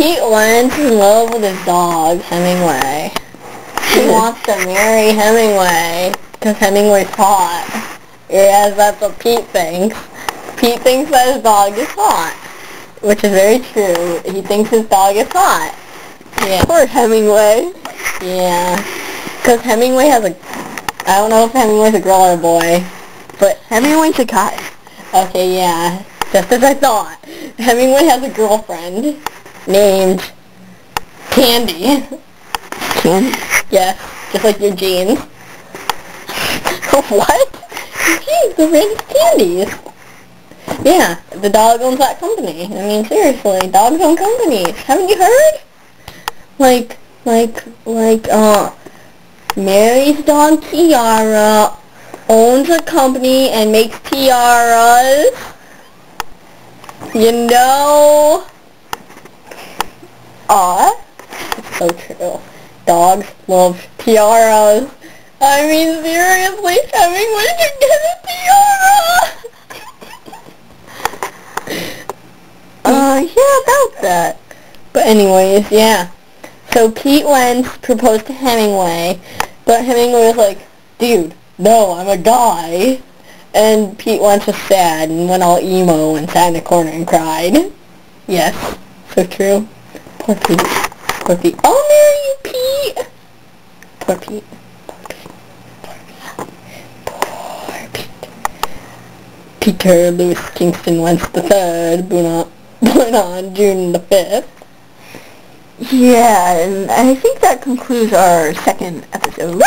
Pete Wentz is in love with his dog, Hemingway. He wants to marry Hemingway because Hemingway's hot. Yes, that's what Pete thinks. Pete thinks that his dog is hot, which is very true. He thinks his dog is hot. Yeah. Poor Hemingway. Yeah. Because Hemingway has a... I don't know if Hemingway's a girl or a boy, but... Hemingway's a guy. Okay, yeah. Just as I thought. Hemingway has a girlfriend named Candy. Candy? Yes, just like your jeans. What? Jeans, the red candies. Yeah, the dog owns that company. I mean, seriously, dogs own companies. Haven't you heard? Mary's dog Tiara owns a company and makes tiaras. You know? It's so true. Dogs love tiaras. I mean, seriously, Hemingway should get a tiara! Yeah, about that. But anyways, yeah. So Pete Wentz proposed to Hemingway, but Hemingway was like, dude, no, I'm a guy. And Pete Wentz was sad and went all emo and sat in a corner and cried. Yes, so true. Poor Pete. Poor Pete. I'll marry you, Pete! Poor Pete. Poor Pete. Peter Louis Kingston Wentz III, born on June the 5th. Yeah, and I think that concludes our second episode.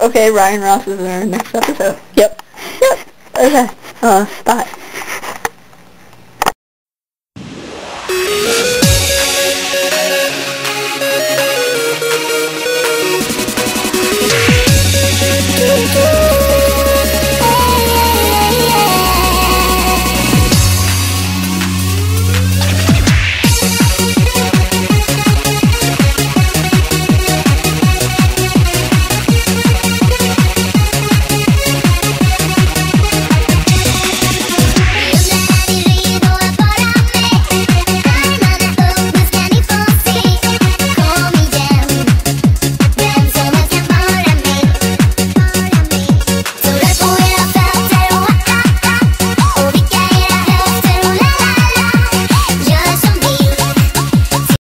Okay, Ryan Ross is in our next episode. Yep. Okay, bye.